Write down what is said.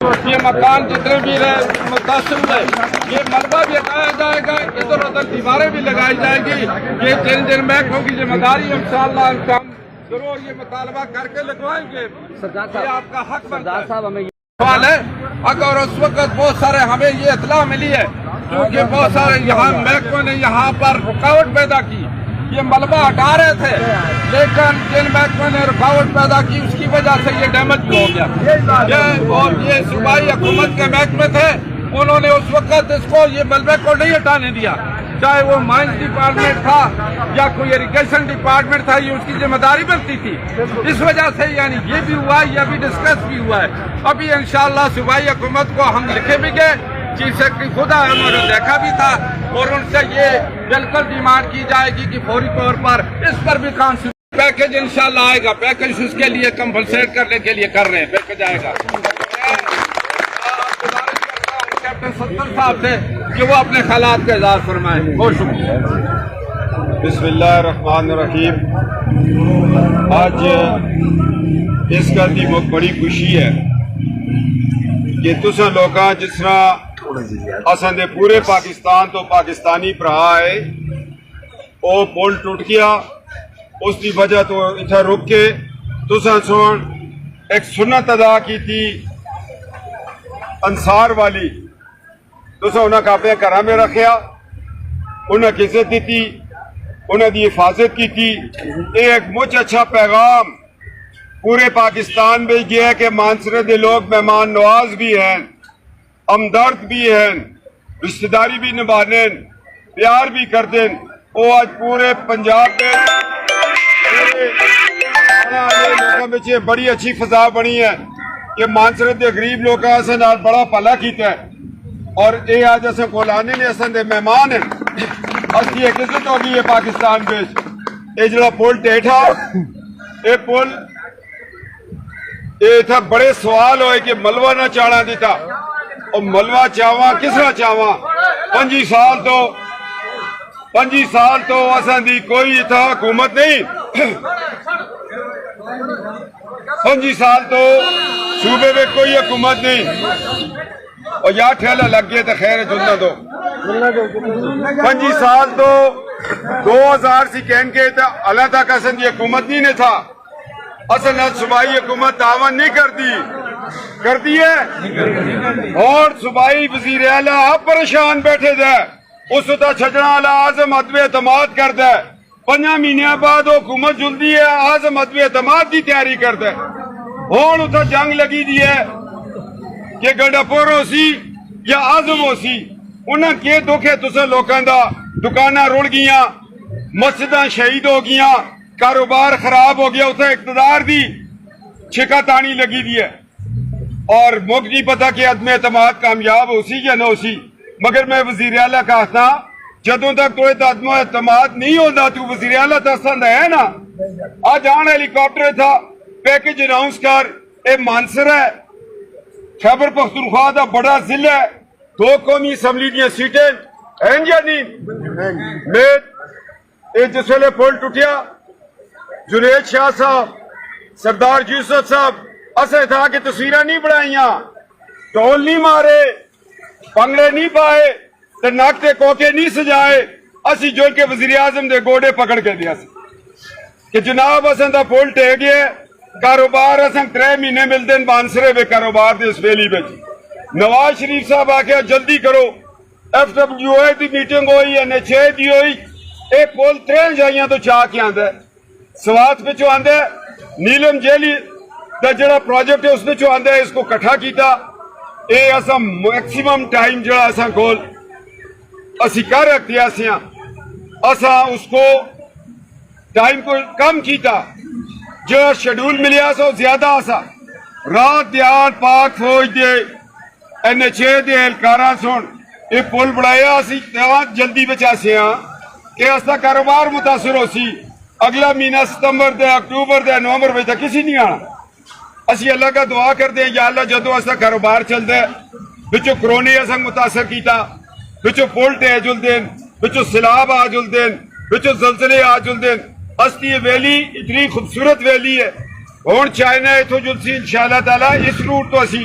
یہ مکان جتنے بھی رہے متاثر ہوئے یہ ملبہ بھی ہٹایا جائے گا، ادھر ادھر دیواریں بھی لگائی جائے گی. یہ جن جن محکموں کی ذمہ داری انشاءاللہ ہم ضرور یہ مطالبہ کر کے لگوائیں گے. یہ آپ کا حق بنتا ہے. سوال ہے اگر اس وقت بہت سارے ہمیں یہ اطلاع ملی ہے کیونکہ بہت سارے یہاں محکموں نے یہاں پر رکاوٹ پیدا کی، یہ ملبہ ہٹا رہے تھے لیکن جن محکموں نے رکاوٹ پیدا کی اس کی وجہ سے یہ ڈیمیج بھی ہو گیا. اور یہ صوبائی حکومت کے محکمے تھے، انہوں نے اس وقت اس کو یہ ملبے کو نہیں ہٹانے دیا، چاہے وہ مائنس ڈپارٹمنٹ تھا یا کوئی اریگیشن ڈپارٹمنٹ تھا، یہ اس کی ذمہ داری بنتی تھی. اس وجہ سے یعنی یہ بھی ہوا ہے، یہ بھی ڈسکس بھی ہوا ہے. ابھی انشاءاللہ صوبائی حکومت کو ہم لکھے بھی گئے، چیف سیکرٹری خود آئے، انہوں نے دیکھا بھی تھا اور ان سے یہ بالکل ڈیمانڈ کی جائے گی کہ فوری طور پر اس پر بھی کام پیکج انشاءاللہ آئے گا. پیکج اس کے لیے کمپنسیٹ کرنے کے لیے کر رہے ہیں، پیکج آئے گا. کیپٹن ستر صاحب سے کہ وہ اپنے خیالات کا اظہار فرمائیں. بہت شکریہ. بسم اللہ الرحمن الرحیم. آج اس گل کی بہت بڑی خوشی ہے کہ تساں لوگاں جس طرح اساں دے پورے پاکستان تو پاکستانی بھرا ہے وہ پل ٹوٹ گیا، اس کی وجہ تو اتنا رک کے تساں سن ایک سنت ادا کی تھی انصار والی. تساں انہاں کو اپنے گھراں میں رکھیا، انہاں کی عزت دیتی، انہاں دی حفاظت کی تھی. یہ ایک مجھ اچھا پیغام پورے پاکستان میں گیا ہے کہ مانسرے دے لوگ مہمان نواز بھی ہیں، ہمدرد بھی ہیں، رشتہ داری بھی نبھانے، پیار بھی کرتے. وہ آج پورے پنجاب میں لوگوں میں بڑی اچھی فضا بنی ہے کہ مانسرے دے غریب لوگ اساں نال بڑا بھلا کیتا ہے. اور یہ آج اساں کول آنے نے اساں دے مہمان ہیں. اس کی ایک عزت ہو گئی ہے پاکستان میں. یہ جڑا پل ٹیٹھا یہ پل یہ تھا بڑے سوال ہوئے کہ ملوہ نہ چاڑا دیتا، اور ملوہ چاواں کس طرح چاواں. 25 سال تو اساں دی کوئی تھا حکومت نہیں. 25 سال تو صوبے میں کوئی حکومت نہیں، اور یا ٹھیلا لگ گئے تو خیر جلنا دو. 25 سال تو 2000 سے کہن کے تو اللہ تک اساں دی حکومت نہیں نے تھا. اصل صوبائی حکومت تعاون نہیں کرتی ہے، اور صوبائی وزیر اعلیٰ آپ پریشان بیٹھے دے. اس تا چھجنا والا اعظم عدم اعتماد کر دے. 5 مہینے بعد حکومت جلدی ہے، اعظم عدم اعتماد کی تیاری کر دے. ہون اتھا جنگ لگی دی ہے کہ گنڈاپور ہو سی یا اعظم ہو سی. انہاں کے دکھے تساں لوکاں دا دکاناں رڑ گیاں، مسجداں شہید ہو گیاں، کاروبار خراب ہو گیا. اتھا اقتدار دی چھکا تانی لگی دی ہے، اور مک نہیں پتا کہ عدم اعتماد کامیاب ہو سی یا نہ ہو سی. مگر میں وزیر اعلیٰ کہا تھا جدوں تک تو عدم اعتماد نہیں ہوتا تو وزیر اعلیٰ پسند ہے نا. آج آن ہیلی کاپٹر تھا پیکج اناؤنس کر. اے مانسر ہے خیبر پختونخوا دا بڑا ضلع ہے، 2 قومی اسمبلی دیا سیٹیں ہیں یا نہیں. میں جس ویلے پل ٹوٹیا جنید شاہ صاحب، سردار یوسف صاحب اسے تھا کہ تصویریں نہیں بڑھائیاں، ٹول نہیں مارے، پنگڑے نہیں پائے، تے ناک تے کوکے نہیں سجائے. اسی جول کے وزیر اعظم دے گوڑے پکڑ کے دیا کہ جناب اساں دا پل ٹے گئے، کاروبار اساں 3 مہینے ملتے ہیں مانسرے میں کاروبار دے اس ویلی میں. نواز شریف صاحب آکھیا جلدی کرو، FWA دی میٹنگ ہوئی، NHA دی ہوئی. اے پل 3 جائیاں تو چاہ کے آندہ ہے. سوات پہ چو آندہ ہے، نیلم جیلی دا جڑا پروجیکٹ ہے اس نے چو آندہ ہے، اس کو کٹھا کیتا. اے اساں میکسیمم ٹائم جڑا اساں کول اسی کر رکھتے ہیں، اساں اس کو ٹائم کو کم کیتا. جو شیڈول ملیا سو زیادہ اسا رات دیار پاک فوج دے NHA دے اہلکاراں سن یہ پل بڑھایا. اسی جلدی بچا سے ہاں کہ اسا کاروبار متاثر ہو سی. اگلا مہینہ ستمبر دے، اکتوبر دے، نومبر میں تک کسی نہیں آنا. اسی اللہ کا دعا کر دیں یا اللہ جدو اسا کاروبار چل دے بچو کرونے اسا متاثر کیتا، بچو پل ٹے جل دین، بچو سیلاب آ جل دین، بچو زلزلے آ جل دین. استی یہ ویلی اتنی خوبصورت ویلی ہے. ہون چائنا اتھو جل سی انشاءاللہ تعالی. اس روٹ تو اسی